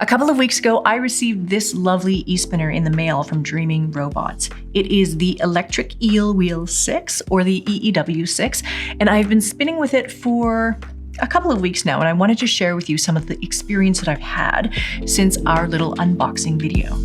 A couple of weeks ago, I received this lovely e-spinner in the mail from Dreaming Robots. It is the Electric Eel Wheel 6, or the EEW 6, and I've been spinning with it for a couple of weeks now, and I wanted to share with you some of the experience that I've had since our little unboxing video.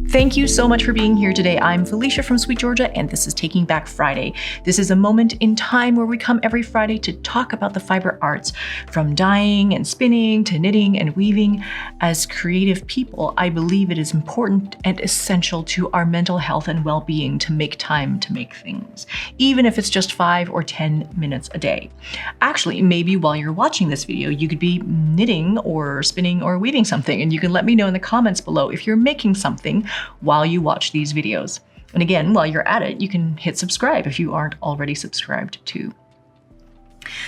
Thank you so much for being here today. I'm Felicia from SweetGeorgia, and this is Taking Back Friday. This is a moment in time where we come every Friday to talk about the fiber arts, from dyeing and spinning to knitting and weaving. As creative people, I believe it is important and essential to our mental health and well-being to make time to make things, even if it's just 5 or 10 minutes a day. Actually, maybe while you're watching this video, you could be knitting or spinning or weaving something, and you can let me know in the comments below if you're making something while you watch these videos. And again, while you're at it, you can hit subscribe if you aren't already subscribed too.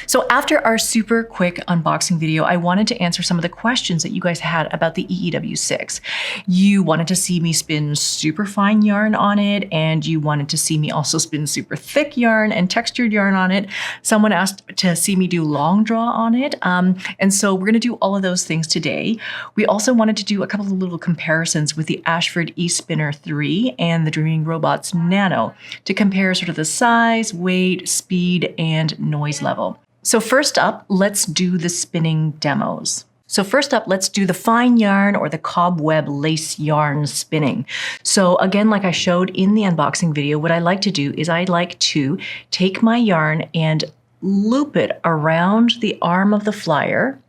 So after our super quick unboxing video, I wanted to answer some of the questions that you guys had about the EEW 6. You wanted to see me spin super fine yarn on it, and you wanted to see me also spin super thick yarn and textured yarn on it. Someone asked to see me do long draw on it. And so we're gonna do all of those things today. We also wanted to do a couple of little comparisons with the Ashford E-Spinner 3 and the Dreaming Robots Nano to compare sort of the size, weight, speed, and noise level. So first up, let's do the spinning demos. So first up, let's do the fine yarn or the cobweb lace yarn spinning. So again, like I showed in the unboxing video, what I like to do is I like to take my yarn and loop it around the arm of the flyer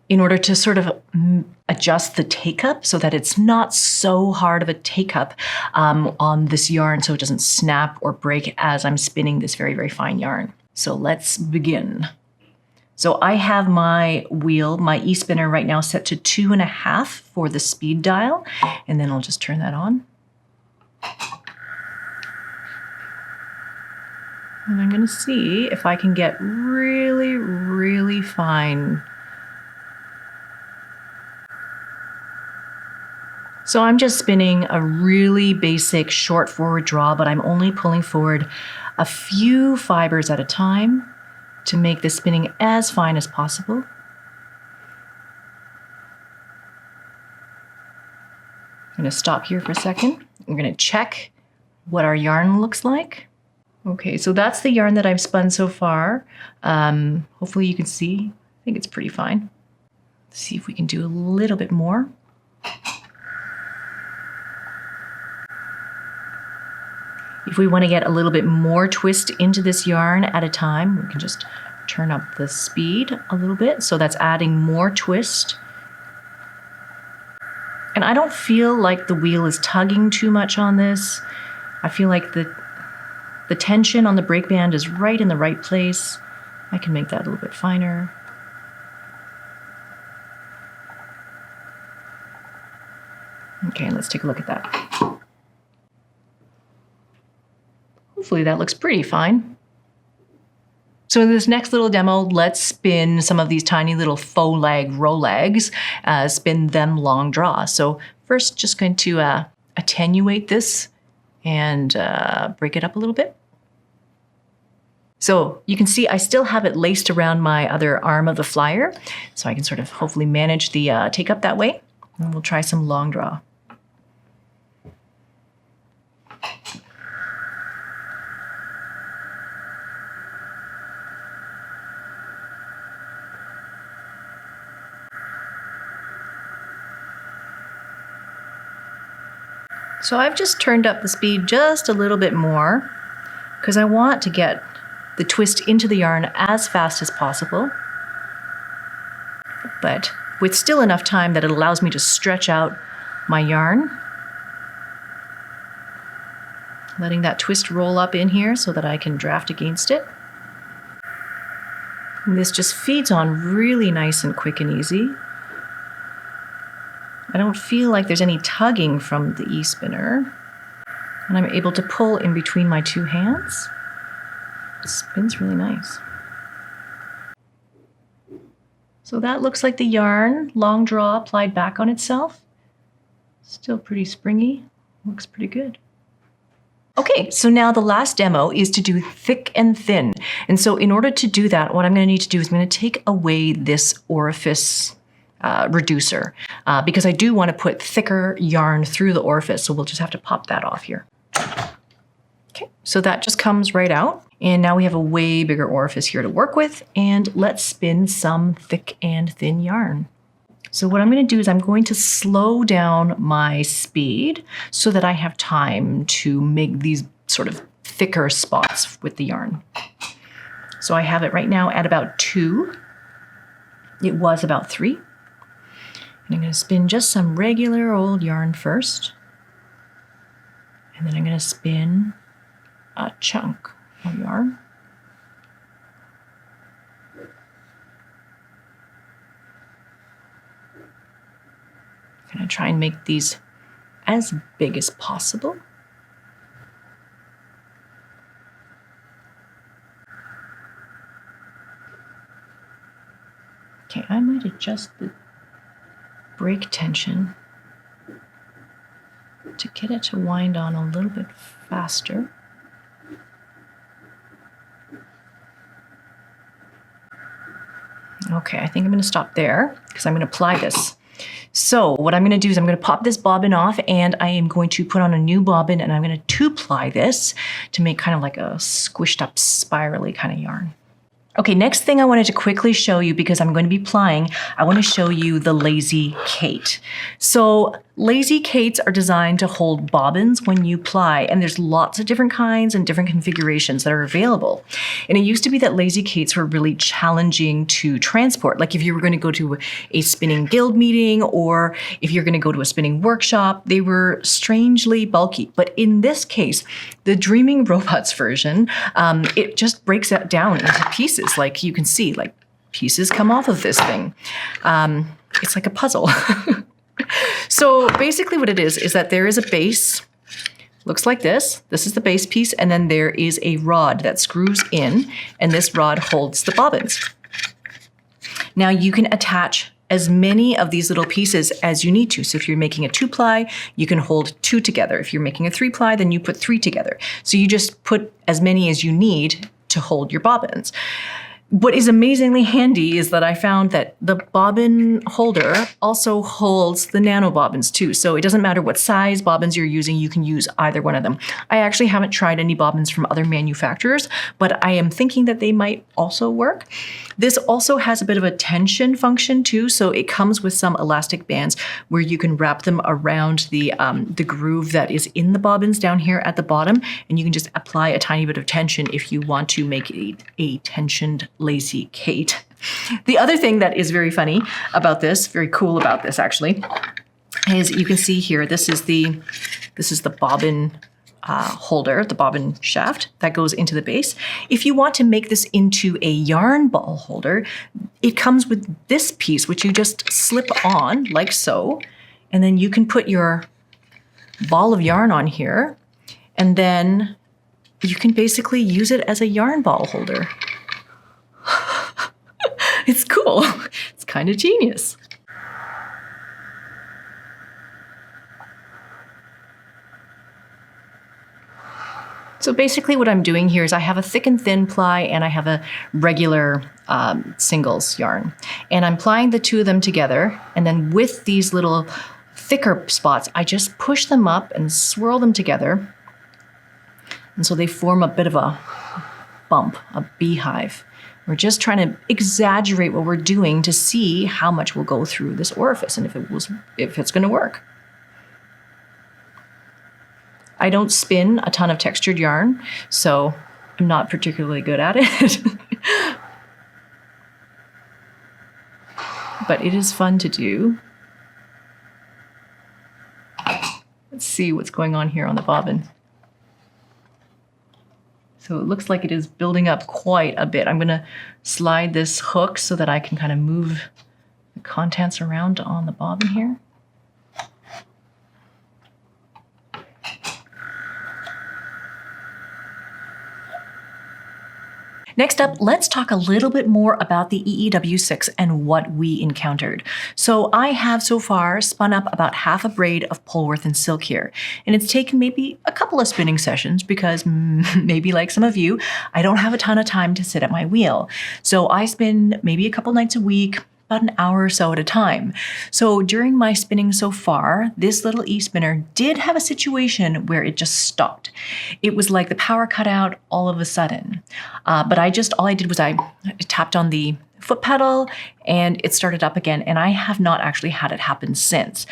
in order to sort of adjust the take-up so that it's not so hard of a take-up on this yarn so it doesn't snap or break as I'm spinning this very, very fine yarn. So let's begin. So I have my wheel, my e-spinner right now set to 2.5 for the speed dial, and then I'll just turn that on. And I'm gonna see if I can get really, really fine. So I'm just spinning a really basic short forward draw, but I'm only pulling forward a few fibers at a time to make the spinning as fine as possible. I'm gonna stop here for a second. We're gonna check what our yarn looks like. Okay, so that's the yarn that I've spun so far. Hopefully you can see, I think it's pretty fine. Let's see if we can do a little bit more. If we want to get a little bit more twist into this yarn at a time, we can just turn up the speed a little bit. So that's adding more twist. And I don't feel like the wheel is tugging too much on this. I feel like the tension on the brake band is right in the right place. I can make that a little bit finer. Okay, let's take a look at that. Hopefully that looks pretty fine. So in this next little demo, let's spin some of these tiny little faux lag rolags, spin them long draw. So first, just going to attenuate this and break it up a little bit. So you can see I still have it laced around my other arm of the flyer, so I can sort of hopefully manage the take up that way. And we'll try some long draw. So I've just turned up the speed just a little bit more because I want to get the twist into the yarn as fast as possible, but with still enough time that it allows me to stretch out my yarn, letting that twist roll up in here so that I can draft against it. And this just feeds on really nice and quick and easy. I don't feel like there's any tugging from the e-spinner, and I'm able to pull in between my two hands. It spins really nice. So that looks like the yarn, long draw applied back on itself. Still pretty springy, looks pretty good. Okay, so now the last demo is to do thick and thin. And so in order to do that, what I'm going to need to do is I'm going to take away this orifice reducer because I do want to put thicker yarn through the orifice. So we'll just have to pop that off here. Okay, so that just comes right out. And now we have a way bigger orifice here to work with. And let's spin some thick and thin yarn. So what I'm going to do is I'm going to slow down my speed so that I have time to make these sort of thicker spots with the yarn. So I have it right now at about 2. It was about 3. And I'm going to spin just some regular old yarn first. And then I'm going to spin a chunk of yarn. I'm going to try and make these as big as possible. Okay, I might adjust the break tension to get it to wind on a little bit faster. Okay, I think I'm going to stop there because I'm going to apply this. So what I'm going to do is I'm going to pop this bobbin off and I am going to put on a new bobbin and I'm going to 2-ply this to make kind of like a squished up spirally kind of yarn. Okay, next thing I wanted to quickly show you because I'm going to be plying, I want to show you the Lazy Kate. So Lazy Kates are designed to hold bobbins when you ply, and there's lots of different kinds and different configurations that are available. And it used to be that Lazy Kates were really challenging to transport. Like if you were going to go to a spinning guild meeting or if you're going to go to a spinning workshop, they were strangely bulky. But in this case, the Dreaming Robots version, it just breaks it down into pieces. Like you can see, like pieces come off of this thing. It's like a puzzle. So basically what it is that there is a base, looks like this. This is the base piece, and then there is a rod that screws in, and this rod holds the bobbins. Now you can attach as many of these little pieces as you need to. So if you're making a 2-ply, you can hold 2 together. If you're making a 3-ply, then you put 3 together. So you just put as many as you need to hold your bobbins. What is amazingly handy is that I found that the bobbin holder also holds the nano bobbins too. So it doesn't matter what size bobbins you're using, you can use either one of them. I actually haven't tried any bobbins from other manufacturers, but I am thinking that they might also work. This also has a bit of a tension function too. So it comes with some elastic bands where you can wrap them around the groove that is in the bobbins down here at the bottom. And you can just apply a tiny bit of tension if you want to make a tensioned Lazy Kate. The other thing that is very funny about this, very cool about this actually, is you can see here, this is the bobbin holder, the bobbin shaft that goes into the base. If you want to make this into a yarn ball holder, it comes with this piece, which you just slip on like so, and then you can put your ball of yarn on here, and then you can basically use it as a yarn ball holder. It's cool. It's kind of genius. So basically what I'm doing here is I have a thick and thin ply and I have a regular singles yarn. And I'm plying the 2 of them together, and then with these little thicker spots, I just push them up and swirl them together. And so they form a bit of a bump, a beehive. We're just trying to exaggerate what we're doing to see how much will go through this orifice and if it's going to work. I don't spin a ton of textured yarn, so I'm not particularly good at it. But it is fun to do. Let's see what's going on here on the bobbin. So it looks like it is building up quite a bit. I'm going to slide this hook so that I can kind of move the contents around on the bobbin here. Next up, let's talk a little bit more about the EEW6 and what we encountered. So I have so far spun up about half a braid of Polworth and silk here, and it's taken maybe a couple of spinning sessions because maybe like some of you, I don't have a ton of time to sit at my wheel. So I spin maybe a couple nights a week, about an hour or so at a time. So during my spinning so far, this little e-spinner did have a situation where it just stopped. It was like the power cut out all of a sudden. But all I did was I tapped on the foot pedal and it started up again, and I have not actually had it happen since.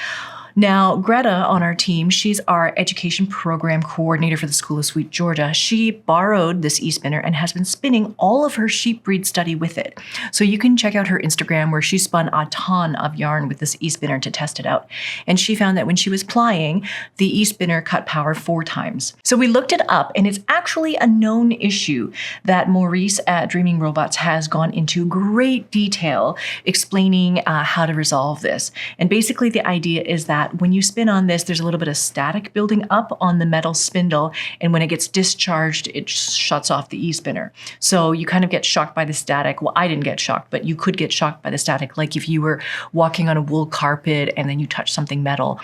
Now, Greta on our team, she's our education program coordinator for the School of SweetGeorgia. She borrowed this e-spinner and has been spinning all of her sheep breed study with it. So you can check out her Instagram where she spun a ton of yarn with this e-spinner to test it out. And she found that when she was plying, the e-spinner cut power 4 times. So we looked it up, and it's actually a known issue that Maurice at Dreaming Robots has gone into great detail explaining how to resolve this. And basically the idea is that when you spin on this, there's a little bit of static building up on the metal spindle, and when it gets discharged, it shuts off the e-spinner. So you kind of get shocked by the static. Well, I didn't get shocked, but you could get shocked by the static, like if you were walking on a wool carpet and then you touch something metal.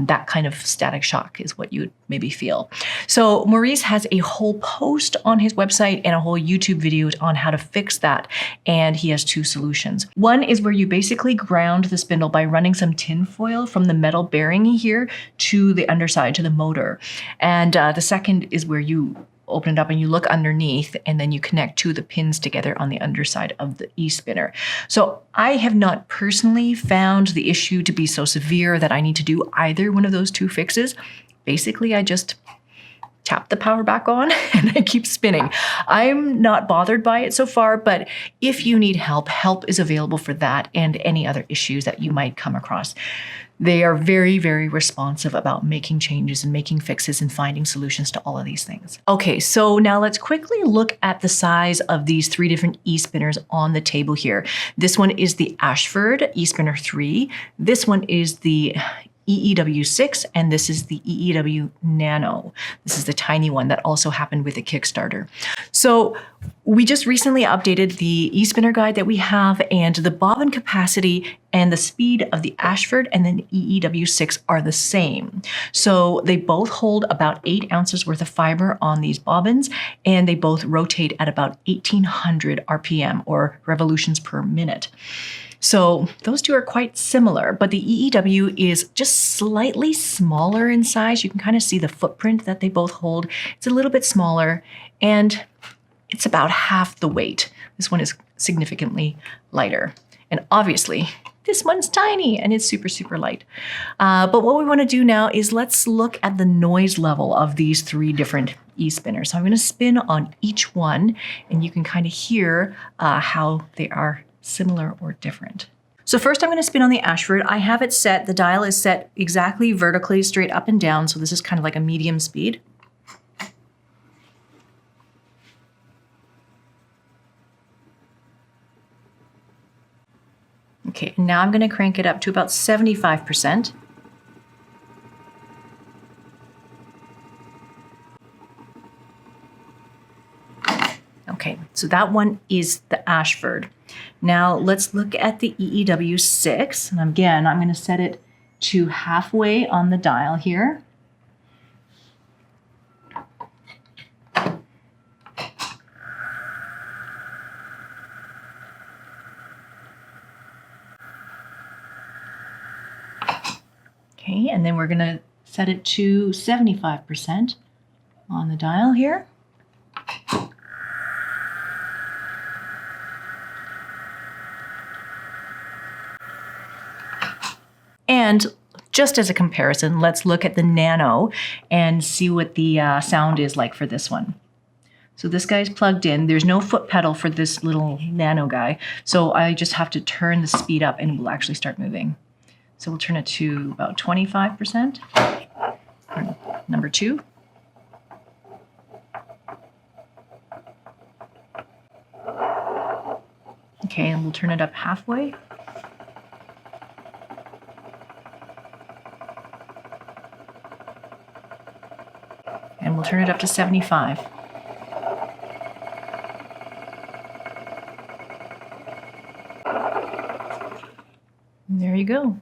That kind of static shock is what you'd maybe feel. So Maurice has a whole post on his website and a whole YouTube video on how to fix that, and he has 2 solutions. One is where you basically ground the spindle by running some tin foil from the metal bearing here to the underside, to the motor. And the second is where you open it up and you look underneath, and then you connect 2 of the pins together on the underside of the e-spinner. So I have not personally found the issue to be so severe that I need to do either one of those 2 fixes. Basically, I just tap the power back on and I keep spinning. I'm not bothered by it so far, but if you need help, help is available for that and any other issues that you might come across. They are very, very responsive about making changes and making fixes and finding solutions to all of these things. Okay, so now let's quickly look at the size of these 3 different e-spinners on the table here. This one is the Ashford E-Spinner 3. This one is the EEW6, and this is the EEW Nano. This is the tiny one that also happened with a Kickstarter. So we just recently updated the e-spinner guide that we have, and the bobbin capacity and the speed of the Ashford and then EEW6 are the same. So they both hold about 8 ounces worth of fiber on these bobbins, and they both rotate at about 1800 RPM, or revolutions per minute. So those 2 are quite similar, but the EEW is just slightly smaller in size. You can kind of see the footprint that they both hold. It's a little bit smaller, and it's about half the weight. This one is significantly lighter. And obviously, this one's tiny and it's super, super light. But what we want to do now is let's look at the noise level of these 3 different e-spinners. So I'm going to spin on each one, and you can kind of hear how they are similar or different. So first I'm going to spin on the Ashford. I have it set, the dial is set exactly vertically straight up and down, so this is kind of like a medium speed. Okay, now I'm going to crank it up to about 75%. Okay, so that one is the Ashford. Now let's look at the EEW6, and again, I'm going to set it to halfway on the dial here. Okay, and then we're going to set it to 75% on the dial here. And just as a comparison, let's look at the Nano and see what the sound is like for this one. So this guy's plugged in. There's no foot pedal for this little Nano guy. So I just have to turn the speed up and it will actually start moving. So we'll turn it to about 25%. Number 2. Okay, and we'll turn it up halfway. And we'll turn it up to 75. you go.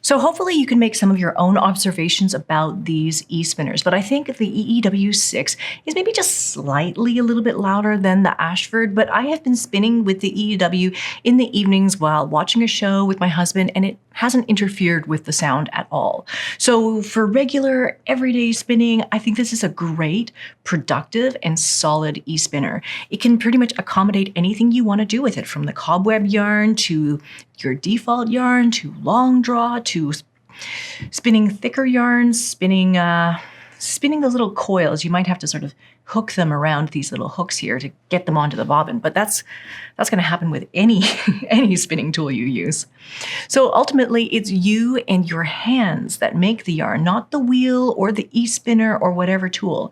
So hopefully you can make some of your own observations about these e-spinners, but I think the EEW 6 is maybe just slightly a little bit louder than the Ashford, but I have been spinning with the EEW in the evenings while watching a show with my husband, and it hasn't interfered with the sound at all. So for regular, everyday spinning, I think this is a great, productive, and solid e-spinner. It can pretty much accommodate anything you want to do with it, from the cobweb yarn to your default yarn to long draw to spinning thicker yarns, spinning those little coils. You might have to sort of hook them around these little hooks here to get them onto the bobbin, but that's going to happen with any spinning tool you use. So ultimately, it's you and your hands that make the yarn, not the wheel or the e-spinner or whatever tool.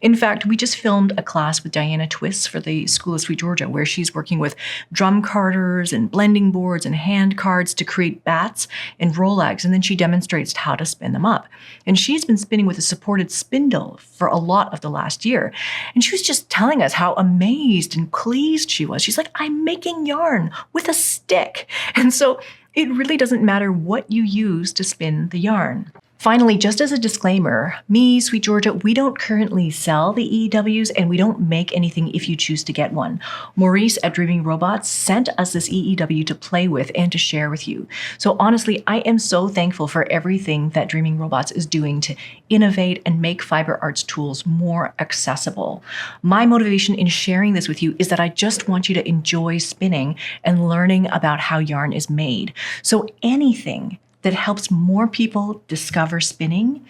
In fact, we just filmed a class with Diana Twiss for the School of SweetGeorgia, where she's working with drum carders and blending boards and hand cards to create bats and rollags, and then she demonstrates how to spin them up. And she's been spinning with a supported spindle for a lot of the last year. And she was just telling us how amazed and pleased she was. She's like, I'm making yarn with a stick. And so it really doesn't matter what you use to spin the yarn. Finally, just as a disclaimer, me, SweetGeorgia, we don't currently sell the EEWs, and we don't make anything if you choose to get one. Maurice at Dreaming Robots sent us this EEW to play with and to share with you. So honestly, I am so thankful for everything that Dreaming Robots is doing to innovate and make fiber arts tools more accessible. My motivation in sharing this with you is that I just want you to enjoy spinning and learning about how yarn is made. So anything that helps more people discover spinning,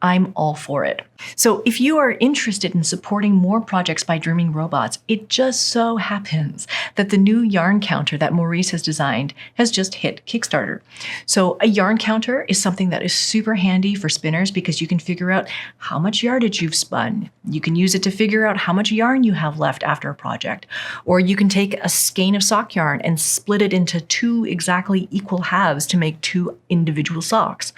I'm all for it. So if you are interested in supporting more projects by Dreaming Robots, it just so happens that the new yarn counter that Maurice has designed has just hit Kickstarter. So a yarn counter is something that is super handy for spinners because you can figure out how much yardage you've spun. You can use it to figure out how much yarn you have left after a project. Or you can take a skein of sock yarn and split it into 2 exactly equal halves to make 2 individual socks.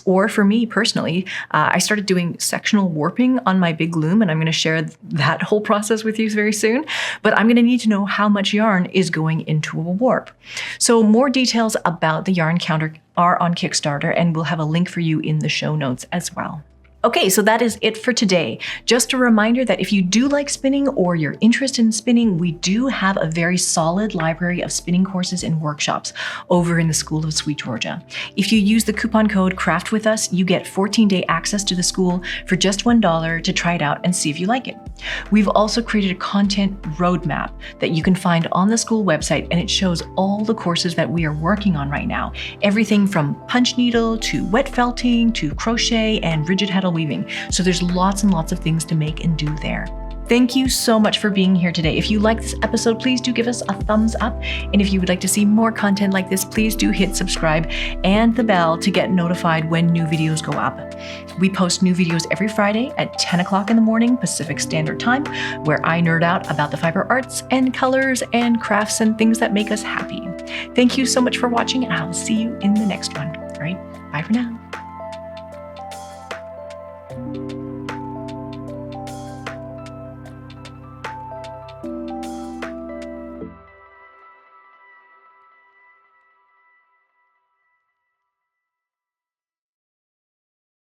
Or for me personally, I started doing sectional warping on my big loom, and I'm going to share that whole process with you very soon. But I'm going to need to know how much yarn is going into a warp. So more details about the yarn counter are on Kickstarter, and we'll have a link for you in the show notes as well. Okay, so that is it for today. Just a reminder that if you do like spinning or you're interested in spinning, we do have a very solid library of spinning courses and workshops over in the School of SweetGeorgia. If you use the coupon code CRAFTWITHUS, you get 14-day access to the school for just $1 to try it out and see if you like it. We've also created a content roadmap that you can find on the school website, and it shows all the courses that we are working on right now. Everything from punch needle to wet felting to crochet and rigid heddle weaving. So there's lots and lots of things to make and do there. Thank you so much for being here today. If you like this episode, please do give us a thumbs up. And if you would like to see more content like this, please do hit subscribe and the bell to get notified when new videos go up. We post new videos every Friday at 10 o'clock in the morning Pacific Standard Time, where I nerd out about the fiber arts and colors and crafts and things that make us happy. Thank you so much for watching, and I'll see you in the next one. All right, bye for now.